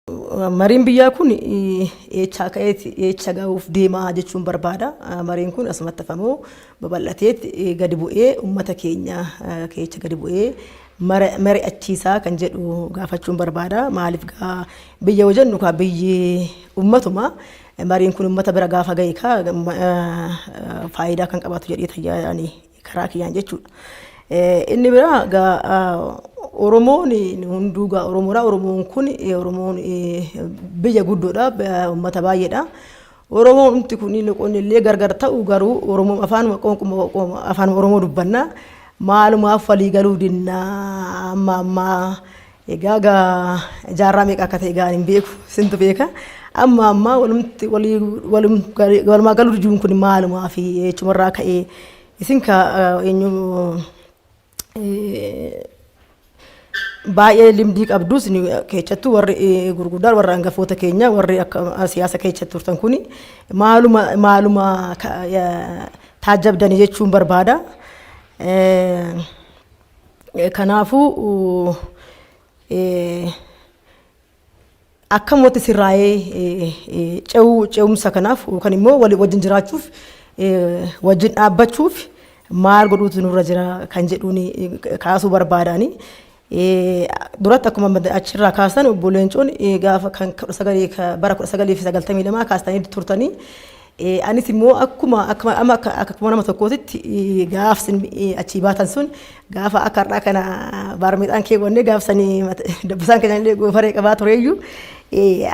Mariin biyyaa kun eecha gahuuf deemaa jechuun barbaada. Mariin kun asumatti hafamoo babal'atee gadi bu'ee uummata keenya keessa gadi bu'ee mari'achiisaa kan jedhu gaafachuun barbaada. Maaliif biyya wajjin nuka biyyi uummatuma mariin kun uummata bira gaafa ga'e faayidaa kan qabaatu jedhee tajaajilanii karaa kiyyaan jechuudha. Inni bira Oromoon hunduu Oromoon kun Oromoon biyya guddoodha uummata baay'eedha. Oromoon umti kun illee gargar ta'u garuu Oromoon afaan Oromoo dubbanna maalumaaf walii galuu dinna amma egaa jaarraa meeqa akka ta'e hin beeku sintu beeka amma walumaa galuu diduun kun maalumaaf jechumarraa ka'ee isin ka eenyu baay'ee limdii qabdus keessattuu warri gurguddaan warra hangafoota keenya warri akka siyaasa keessatti turtan kun maaluma taajabdanii jechuun barbaada. Kanaafuu akkamooti sirraa'ee ce'umsa kanaaf kan immoo wajjin jiraachuuf wajjin dhaabbachuuf maal godhuutu nurra jira kan jedhuun kaasuu barbaadani. Duratti akkuma achirraa kaasan obbo Leencoon gaafa kan bara 1992 kaastanii turtanii anis immoo akkuma nama tokkootitti gaafsin achii baatan sun gaafa akka har'aa kana baarmeexaan keewwannee gaafsanii dabbasaan keenya illee goofaree qabaa tureeyyuu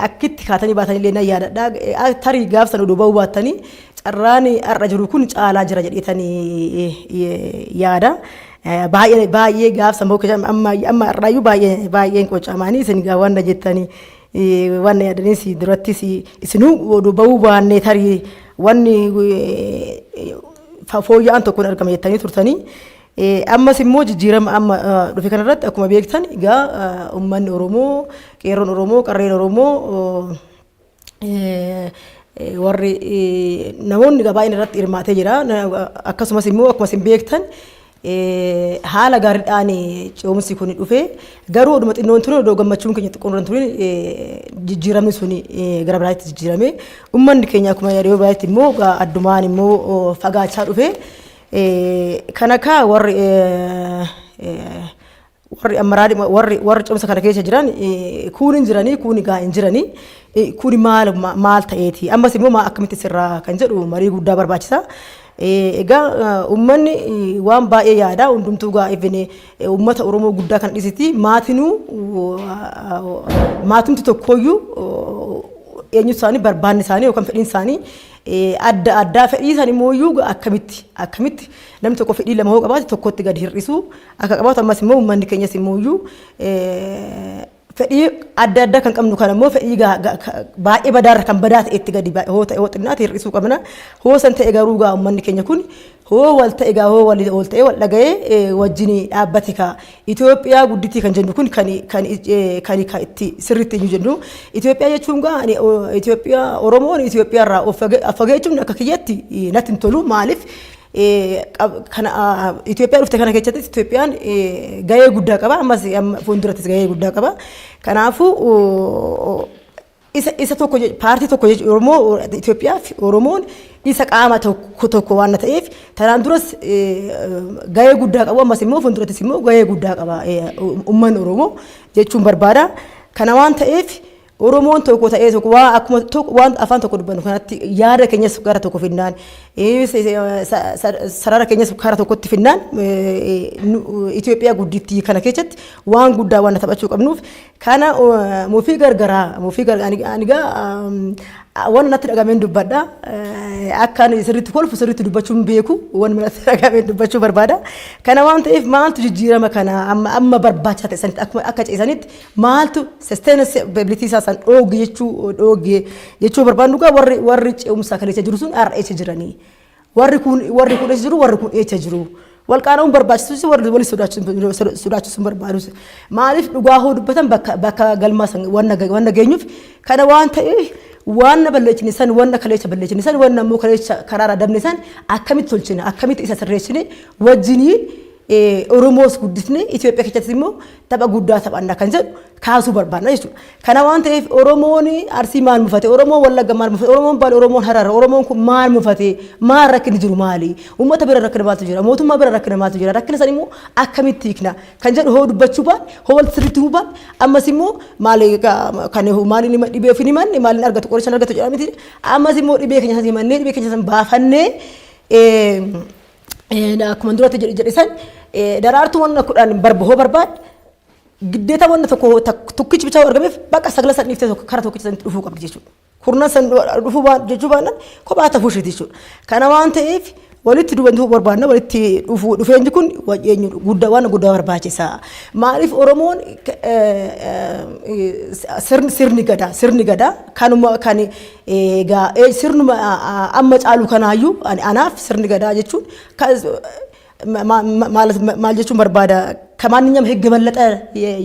akkitti kaatanii baatanii illee nan yaadadha. Tarii gaafsan oduu ba'uu baattanii carraan har'a jiru kun caalaa jira jedheetanii yaada. Baay'ee gaafsan ba'uu keessaa amma har'aayyuu baay'een qocamaanii isin waan jettanii waan yaadanis durattis isinuu oduu ba'uu baannee tarii wanni fooyya'aan tokkoon argama jettanii turtanii. Ammas immoo jijjiirama amma dhufe kanarratti akkuma beektan egaa uummanni Oromoo qeerroon Oromoo qarreen Oromoo warri namoonni baay'een irratti hirmaatee jira. Akkasumas immoo akkuma isin beektan haala gaariidhaan ce'umsi kun dhufe garuu oduma xinnoon ture odoo gammachuun keenya xiqqoon ture jijjiiramni sun gara biraatti jijjiirame uummanni keenya akkuma yeroo biraatti immoo addumaan immoo fagaachaa dhufe. Kana ka warri amaraadhi warri ce'umsa kana keessa jiran kun hin jiranii kun hin jiranii kun maal ta'eeti ammas immoo akkamitti sirraa kan jedhu marii guddaa barbaachisa. Egaa uummanni waan baay'ee yaada hundumtuu ifine uummata Oromoo guddaa kan dhisiti maatumti tokkoyyuu eenyu isaanii barbaanni isaanii yookaan fedhiin isaanii adda fedhii isaanii mooyyuu akkamitti namni tokko fedhii lama hoo qabaate tokkotti gadi hir'isu akka qabaatu ammas immoo uummanni keenyas mooyyuu fedhii adda kan qabnu kan immoo fedhii baay'ee badaarra kan badaa ta'etti gadi hoo ta'e hoo xinnaatti hir'isuu qabna. Hoo san ta'e garuu uummanni keenya kun hoo wal ta'e hoo wal ta'e wal dhaga'ee wajjin dhaabbate ka Itoophiyaa guddittii kan jennu kun kan itti sirriitti eenyu jennu Itoophiyaa jechuun Itoophiyaa Oromoon Itoophiyaa irraa of fageechuun akka kiyyatti natti hin tolu maaliif kana Itoophiyaa dhufte kana keessatti Itoophiyaan gahee guddaa qaba ammas fuuldurattis gahee guddaa qaba. Kanaafuu isa tokko paartii tokko Oromoo Itoophiyaa fi Oromoon isa qaama tokko waan ta'eef tanaan duras gahee guddaa qabu ammas immoo fuuldurattis immoo gahee guddaa qaba uummanni Oromoo jechuun barbaada. Kana waan ta'eef Oromoon tokko ta'ee tokko waan afaan tokko dubbannu kanatti yaada keenyas gara tokko finnaan sarara keenyas gara tokkotti finnaan Itoophiyaa guddittii kana keessatti waan guddaa waan taphachuu qabnuuf kana mufii gargaraa anigaa waan natti dhagameen dubbadha akka sirriitti kolfu sirriitti dubbachuun beeku waan natti dhagameen dubbachuu barbaada. Kana waan ta'eef maaltu jijjiirama kana amma barbaachisaa ta'e sanitti akka ceesanitti maaltu sustainability isaa san dhoogge jechuu barbaannu gaa warri ce'umsa kaleessa jiru sun har'a eessa jiranii warri kun eessa jiru warri kun eessa jiru wal qaana'uun barbaachisus warri wali sodaachisuun barbaadus maaliif dhugaa hoo dubbatan bakka galmaa wanna geenyuuf kana waan ta'eef waan balleechine san wanna kaleessa balleechine san wanna immoo kaleessa karaara dabne san akkamitti tolchine akkamitti isa sirreessine wajjiniin Oromoos guddifnee Itoophiyaa keessatti immoo tapha guddaa taphanna kan jedhu kaasuu barbaadna jechuudha. Kana waan ta'eef Oromoon Arsii maal mufate, Oromoon Wallagga maal mufate, Oromoon Baale, Oromoon Hararra, Oromoon kun maal mufate, maal rakkinni jiru maali? Uummata bira rakkina maaltu jira? Mootummaa bira rakkina maaltu jira? Rakkina san immoo akkamitti hiikna kan jedhu hoo dubbachuu baan, hoo wal sirriitti hubaan, ammas immoo maali kan maaliin dhibee ofii himanne, maaliin argatu qorichaan argatu jedhama miti. Ammas immoo dhibee keenya san himannee, dhibee keenya san baafannee akkuma duratti jedhisan daraartuu wanna kudhaan hoo barbaad giddeeta wanna tokkichi bichaa argameef bakka sagala san dhiiftee kara tokkichi san dhufuu qabdi jechuudha. Kurnan san dhufuu jechuu baannaan kophaa tafuushiti jechuudha. Kana waan ta'eef walitti dhufuu barbaadna, walitti dhufeenyi kun waan guddaa barbaachisa. Maaliif Oromoon sirni gadaa kanuma kan sirnuma amma caalu kanaayyuu anaaf sirni gadaa jechuun maal jechuun barbaada ከማንኛውም ህግ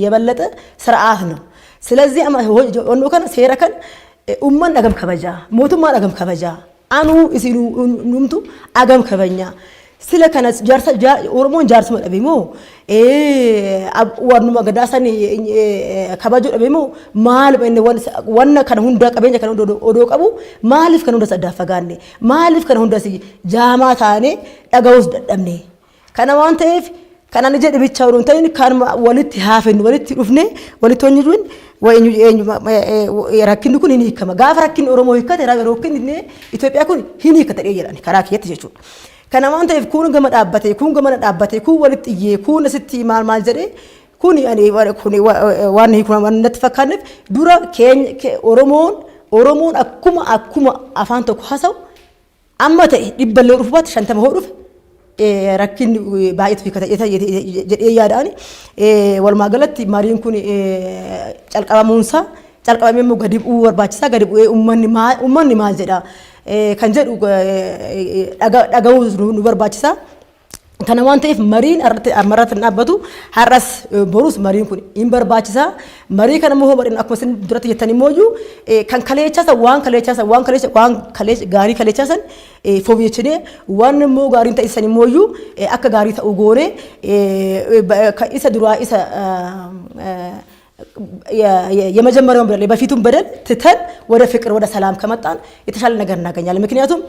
የበለጠ ስርዓት ነው። ስለዚህ ወንዶ ከነ ሴራ ከን ኡማን አገም ከበጃ ሞቱማን አገም ከበጃ አኑ ኢሲኑ ኑምቱ አገም ከበኛ ስለ ከነ ኦሮሞን ጃርስ መደበሞ ዋኑ መገዳሰን ከበጆ ደበሞ ማል ወነ ከነ ሁንዳ ቀበኛ ከነ ኦዶ ቀቡ ማልፍ ከነ ሁንዳ ሰዳፈጋኔ ማልፍ ከነ ሁንዳ ጃማታኔ ዳጋውስ ደደምኔ ከነ ዋንተፍ kana ni jedhe bicha urun ta'in kan walitti haafin walitti dhufne walitti honyuun rakkinni kun hin hiikama gaafa rakkinni Oromoo hiikkate rakkinni Itoophiyaa kun hin hiikkate jedhani karaa kiyyatti jechuudha. Kana waan ta'eef kun gama dhaabbate kun gama dhaabbate kun walitti iyyee kun asitti maal jedhe kun waan hiikuma natti fakkaanneef dura keenya Oromoon akkuma afaan tokko haasa'u amma ta'e dhibballee dhufubaatti 50 hoo dhufe rakkin baay'eetu hiikkata jedhee yaada'ani walumaa galatti mariin kun calqabamee immoo gadi bu'uu barbaachisaa gadi bu'ee uummanni maal jedha kan jedhu dhaga'uu nu barbaachisaa. Kana waan ta'eef mariin irratti dhaabbatu har'as borus mariin kun hin barbaachisaa. Marii kana immoo badin akkuma isin duratti jettan immoo kan waan gaarii kaleechaasan fooyyechinee waan immoo gaariin ta'isan immoo akka gaarii ta'u goone isa duraa isa የመጀመሪያውን በደል በፊቱም በደል ትተን ወደ ፍቅር ወደ ሰላም ከመጣን የተሻለ ነገር እናገኛለን። ምክንያቱም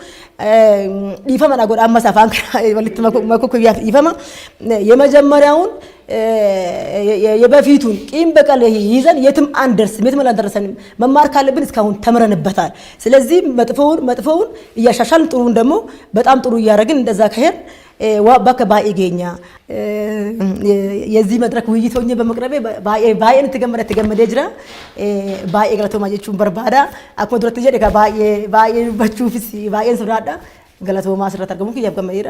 ይፈማ ናጎድ አማሳፋን ወልት መኮኮ ይፈማ የመጀመሪያውን የበፊቱን ቂም በቀል ይዘን የትም አንደርስም የትም አላደረሰንም። መማር ካለብን እስካሁን ተምረንበታል። ስለዚህ መጥፎውን እያሻሻልን ጥሩን ደግሞ በጣም ጥሩ እያደረግን እንደዛ ከሄድ ዋባከ ባይገኛ የዚህ መድረክ ውይይት ሆኜ በመቅረቤ ባይን ተገመደ ጅራ ባይ ገለቶማ ጀቹን በርባዳ አኮ ድረት ጀደ ባይ በቹ ፍሲ ባይን ሱራዳ ገለቶማ ስራ ተርገሙ ከያብ ገመዴራ